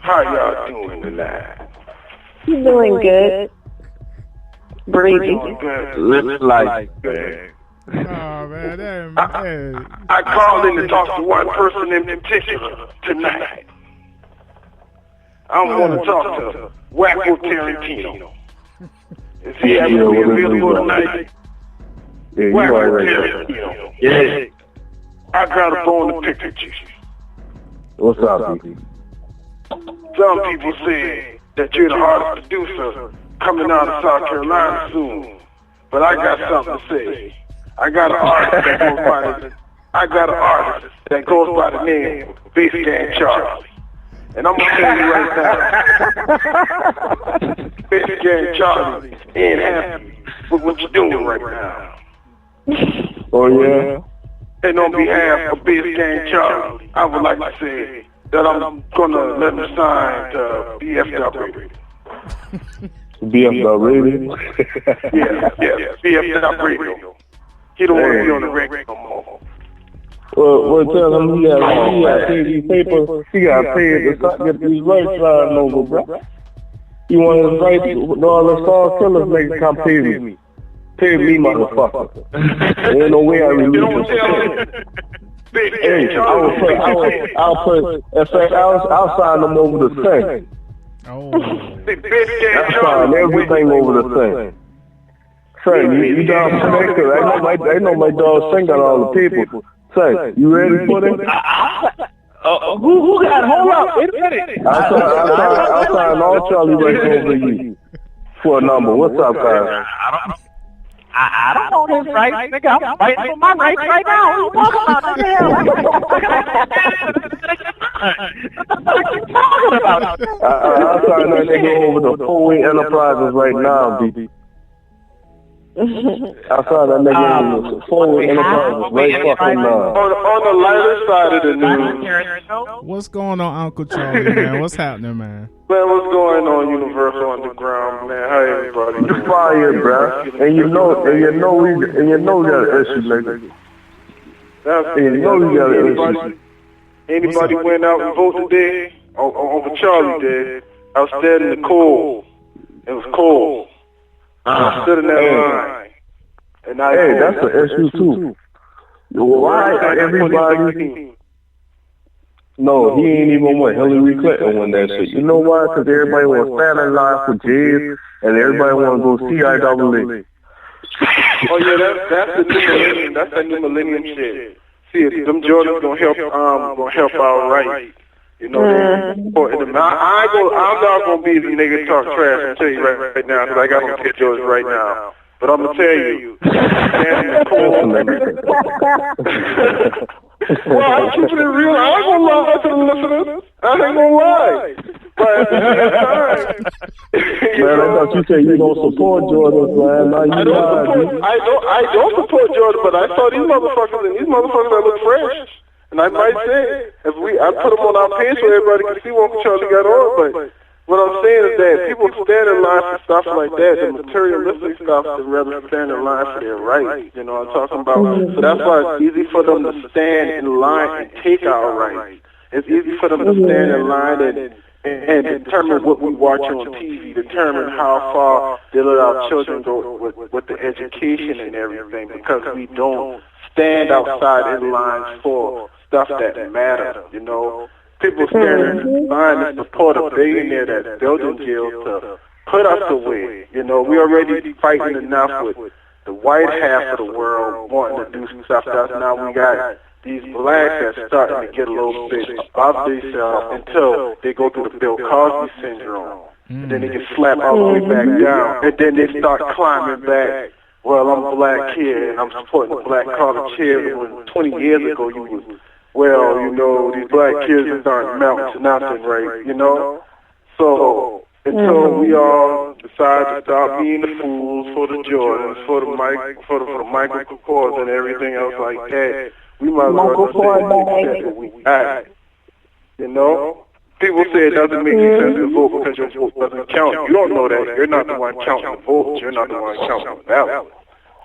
How y'all doing tonight? He's doing good. Breathing. Lips like man. Oh man, I called in to talk to one person in particular tonight. I want to talk to Wacko Tarantino. Is he ever available tonight? Yeah, you Wacko right. Tarantino. Yeah. I got a bone to pick with you. What's up, B? Some people say that you're the hardest producer coming out of South Carolina soon. But I got something to say. I got an artist that goes by the name Bass Gang Charlie. And I'm gonna tell you right now, Bass Gang Charlie ain't happy with what you're doing right now. Oh yeah? And on behalf of Bass Gang Charlie, I would like to say that I'm gonna let him sign to BFW Radio. BFW Radio? Yeah, BFW Radio. He don't want to be on the radio no more. Well, tell him he got to pay these papers. He got to pay to get these rights signed over, bro. He want his rights, all the star killers make come pay me. Pay me, motherfucker. There ain't no way I release this shit. Hey, I'll sign them over the thing. Oh. I'll sign everything over the thing. Say, you down for that? Cause I know my dog Sing got all the people. Say, you ready for that? Who got? Hold up, wait a minute. I'll sign all Charlie rights over you for a number. What's up, guys? I don't know this right, nigga. I'm fighting for my rights right now. What you talking about? I'll sign that nigga over to 4-Way Enterprises right now, B. I'll sign that nigga over to 4-Way Enterprises right fucking now. On the lighter side of the news. What's going on, Uncle Charlie, man? What's happening, man? Man, what's going on, Universal Underground, man? How everybody doing? It's fire, bro. And you know we got an issue, nigga. Anybody went out and voted today? Uncle Charlie did. I was standing in the cold. It was cold. I stood in that line. And that's an issue too. Why everybody? No, he ain't even want Hillary Clinton won that shit. You know why? Because everybody want to stand in line for J's, and everybody want to go CIAA. Oh yeah, that's the new millennium. That's that new millennium shit. See, them Jordans gonna help out right. You know, I'm not gonna be the nigga talk trash and tell you right now because I got some pictures Jordans right now. But I'm gonna tell you, well, I'm keeping it real. I ain't gonna lie to the listeners. I ain't gonna lie. But at the same time, man, I thought you said you don't support Jordan, man. I don't support Jordan, but I saw these motherfuckers that look fresh. And I might say, I put them on our page so everybody can see what Charlie got on, but what I'm saying is that people stand in line for stuff like that, the materialistic stuff, they'd rather stand in line for their rights. You know what I'm talking about? So that's why it's easy for them to stand in line and take our rights. It's easy for them to stand in line and determine what we watch on TV, determine how far they let our children go with the education and everything, because we don't stand outside in lines for stuff that matter, you know. People stand in line to support a billionaire that's building jails to put us away. You know, we already fighting enough with the white half of the world wanting to do stuff to us. Now we got these blacks that's starting to get a little bit above themselves until they go through the Bill Cosby syndrome. And then they get slapped all the way back down. And then they start climbing back. Well, I'm a black kid and I'm supporting the black college kid when 20 years ago you was, well, you know, these black kids aren't amounting to nothing, right, you know? So, until we all decide to stop being the fools for the Jordans, for the Michael Kors and everything else like that, we might as well say that we act, you know? People say it doesn't make sense to vote because your vote doesn't count. You don't know that. You're not the one counting the votes. You're not the one counting the ballot.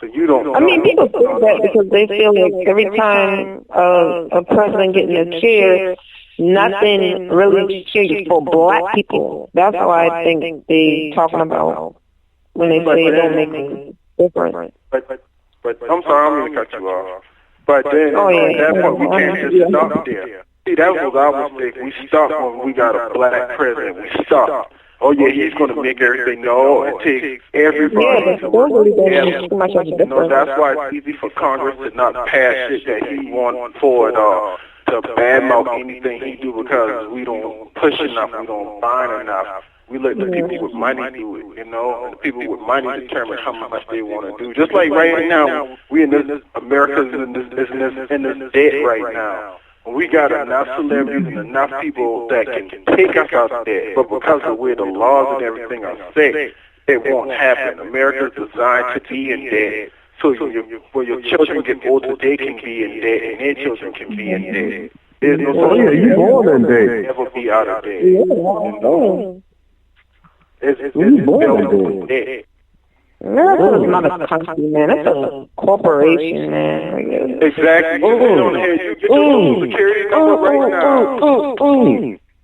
So you don't know. I mean, people feel that because they feel like every time a president gets in a chair, nothing really changed for black people. That's why I think they talking about when they say it don't make a difference. But I'm sorry, I don't mean to cut you off. But then at that point, we can't just stop there. See, that was our mistake. We stopped when we got a black president. We stopped. Oh yeah, he's going to make everything. No, it takes everybody to work together. That's why it's easy for Congress to not pass shit that he wants for it to badmouth anything he do because we don't push enough, we don't bind enough. We let the people with money do it, you know, and the people with money determine how much they want to do. Just like right now, we in this, America's in this debt right now. We got enough celebrities and enough people that can take us out of debt, but because of where the laws and everything are set, it won't happen. America's designed to be in debt, so when your children get older, they can be in debt, and their children can be in debt. There's no such thing you born in debt. Never be out of debt. You know? It's built with debt. America is not a country, man. It's a corporation, man. Exactly. You get your Social Security number right now.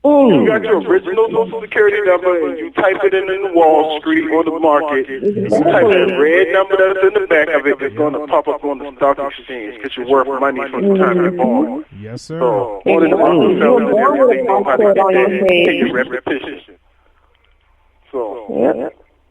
You got your original Social Security number, and you type it in the Wall Street or the market. You type that red number that's in the back of it. It's going to pop up on the stock exchange because you're worth money from the time you're born. Yes, sir. So, all of the Rockefellers and everything know how to get that in your repetition. So,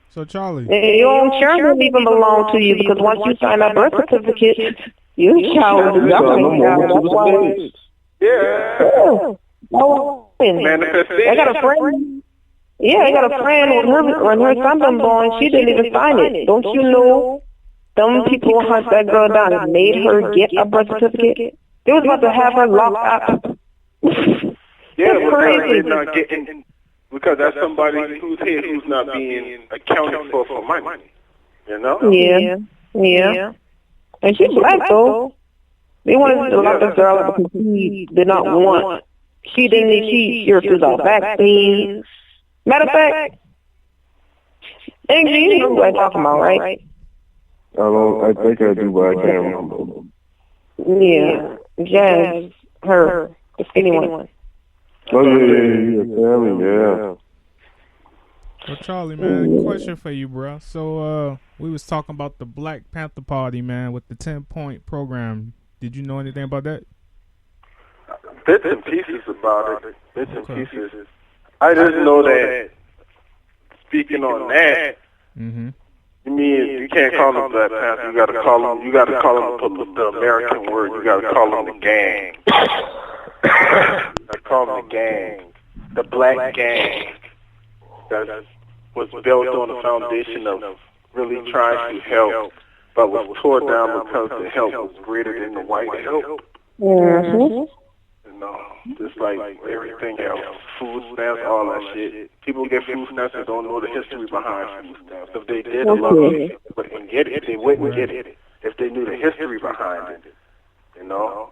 So, Charlie. Your insurance don't even belong to you because once you sign a birth certificate, you child is government. That's why. Yeah. I got a friend. Yeah, I got a friend when her son was born, she didn't even sign it. Don't you know? Some people hunt that girl down and made her get a birth certificate. They was about to have her locked up. Yeah, that's crazy. They're not getting, because that's somebody who's here who's not being accounted for money. You know? Yeah. And she's black though. They wanted to lock this girl up because she did not want. She didn't need. She refused all vaccines. Matter of fact, Angie, you know what I'm talking about, right? I think I do, but I can't remember. Yeah, Jazz, her, the skinny one. Oh yeah. Well, Charlie, man, question for you, bro. So, we was talking about the Black Panther Party, man, with the 10-point program. Did you know anything about that? Bits and pieces about it. Bits and pieces. I just know that. Speaking on that, you mean you can't call them Black Panther? You got to call them. You got to call them the American word. You got to call them the gang. I call them the gang, the black gang. That was built on the foundation of really trying to help, but was torn down because the help was greater than the white help. You know, just like everything else, food stamps, all that shit. People get food stamps and don't know the history behind food stamps. If they did, a lot of people wouldn't get it. They wouldn't get it if they knew the history behind it. You know,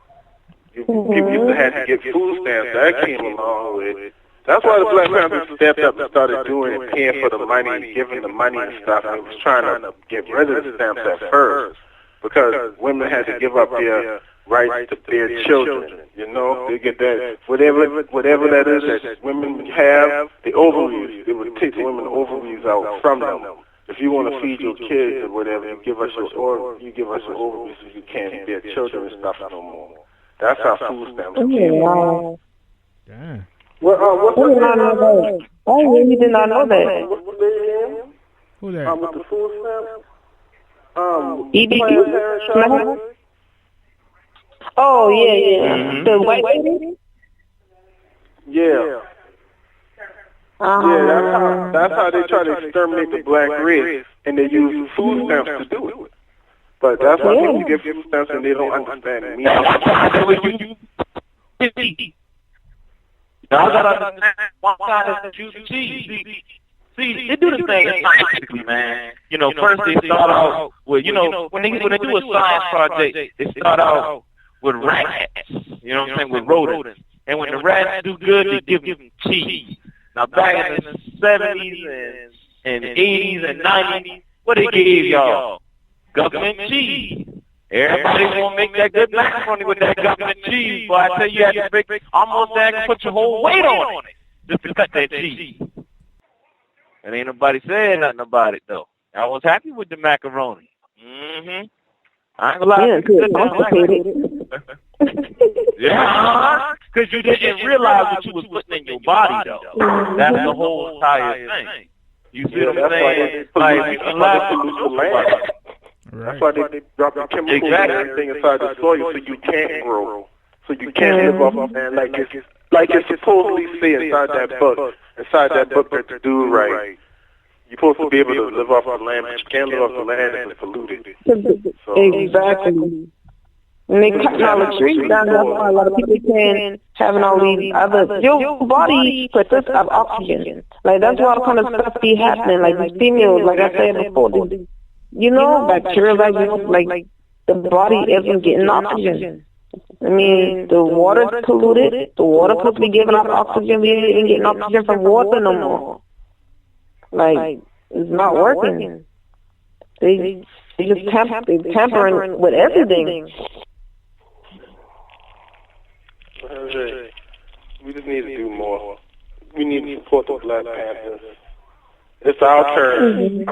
people used to have to get food stamps. That came along with it. That's why the Black Panthers stepped up and started doing it, paying for the money, giving the money and stuff. And it was trying to get rid of the stamps at first because women had to give up their rights to bear children. You know, they get that whatever that is that women have, the ovaries. They would take the women ovaries out from them. If you want to feed your kids or whatever, you give us your ovaries so you can't bear children and stuff no more. That's how food stamps came. Damn. What's I did not know that. I really did not know that. What's their name? Who that? With the food stamps? EBT? Oh, yeah. The white lady? Yeah. Yeah, that's how they try to exterminate the black race, and they use food stamps to do it. But that's why people get food stamps and they don't understand it. I gotta understand what kind of see, they do the thing scientifically, man. You know, first they start out with, you know, when they do a science project, they start out with rats. You know what I'm saying? With rodents. And when the rats do good, they give them cheese. Now back in the 70s and 80s and 90s, what they gave y'all? Government cheese. Everybody gonna make that good macaroni with that government cheese, but I tell you, you have to make almost that put your whole weight on it just to cut that cheese. And ain't nobody saying nothing about it though. I was happy with the macaroni. Mm-hmm. I ain't gonna lie. Yeah, because you didn't realize what you was putting in your body though. That's the whole entire thing. You see what I'm saying? Like, that's why they drop the chemicals and everything inside the soil so you can't grow. So you can't live off of land like it's supposedly say inside that book that to do right. You're supposed to be able to live off the land, but you can't live off the land and it's polluted. So, exactly. And they cutting all the trees down. That's why a lot of people can having all these other. Your body consists of oxygen. Like that's why all kind of stuff be happening. Like these females, like I said before, bacteria, like the body isn't getting oxygen. I mean, the water's polluted. The water supposed to be giving off oxygen. We ain't even getting oxygen from water no more. Like it's not working. They just tampering with everything. We just need to do more. We need to support the Black Panthers. It's our turn.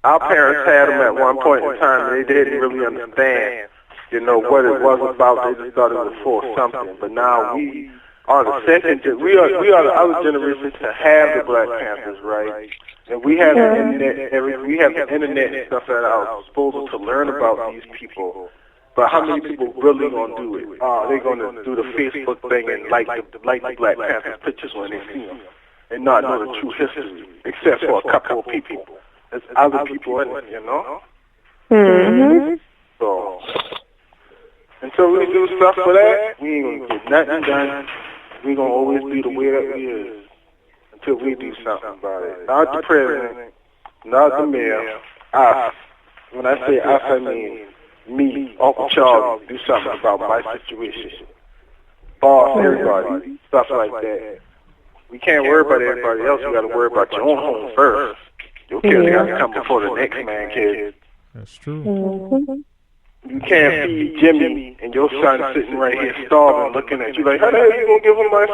Our parents had them at one point in time, and they didn't really understand, what it was about. They just thought it was for something. But now we are the second. We are the other generation to have the Black Panthers, right? And we have the internet. We have the internet and stuff at our disposal to learn about these people. But how many people really gonna do it? They're gonna do the Facebook thing and like the Black Panthers pictures when they see them, and not know the true history, except for a couple of people. There's other people in it, Mm-hmm. So until we do stuff for that, we ain't gonna get nothing done. We gonna always be the way that we is until we do something about it. Not the president, not the mayor, us. When I say us, I mean me, Uncle Charlie, do something about my situation. Boss, everybody, stuff like that. We can't worry about everybody else. You got to worry about your own home first. Your kids got to come before the next man, kid. That's true. Mm-hmm. You can't feed Jimmy and your son sitting right here starving, looking at you like, how the hell you gonna give him my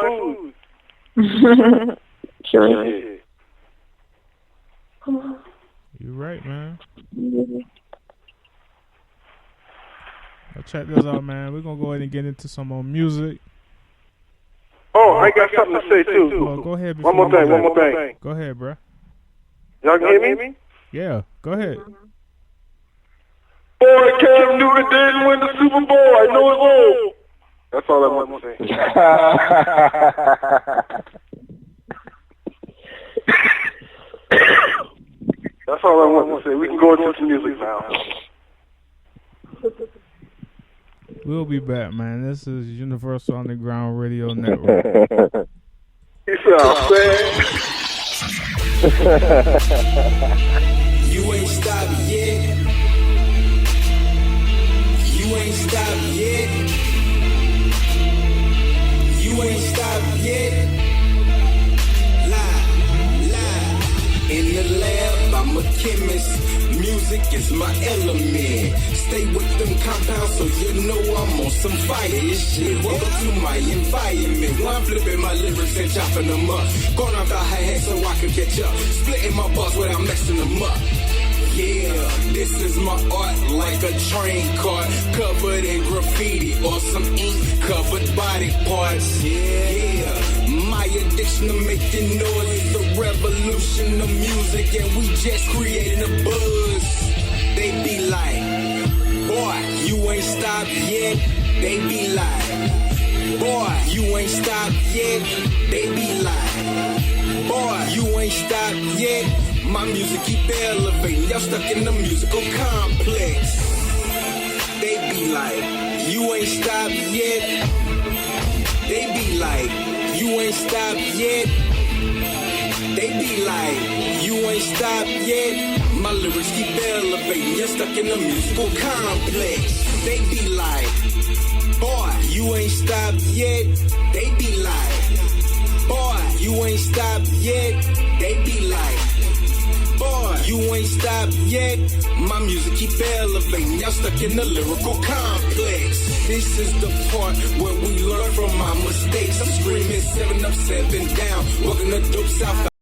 food? Sure. Yeah. You're right, man. Well, check this out, man. We're gonna go ahead and get into some more music. Oh, I got something to say too. Well, go ahead. One more thing. Go ahead, bro. Y'all can hear me? Yeah, go ahead. Boy, Cam Newton didn't win the Super Bowl. I know it will. That's all I want to say. That's all I want to say. We can go into some music now. We'll be back, man. This is Universal Underground Radio Network. You sound sad. You ain't stopped yet. You ain't stopped yet. You ain't stopped yet. Lie. In the lab, I'm a chemist. Music is my element. Stay with them compounds so you know I'm on some fire shit. Welcome to my environment. One flipping my lyrics and chopping them up. Going off the hi-hat so I can catch up. Splitting my bars without messing them up. Yeah, this is my art like a train car covered in graffiti or some ink-covered body parts. Yeah, my addiction to making noise is a revolution of music, and we just creating a buzz. They be like, boy, you ain't stopped yet. They be like, boy, you ain't stopped yet. They be like, boy, you ain't stopped yet. My music keep elevating, y'all stuck in the musical complex. They be like, you ain't stopped yet. They be like, you ain't stopped yet. They be like, you ain't stopped yet. My lyrics keep elevating, you're stuck in the musical complex. They be like, boy, you ain't stopped yet. They be like, boy, you ain't stopped yet. They be like, boy, You ain't stopped yet. My music keep elevating. Y'all stuck in the lyrical complex. This is the part where we learn from our mistakes. I'm screaming 7 up, 7 down. Walking the dope south.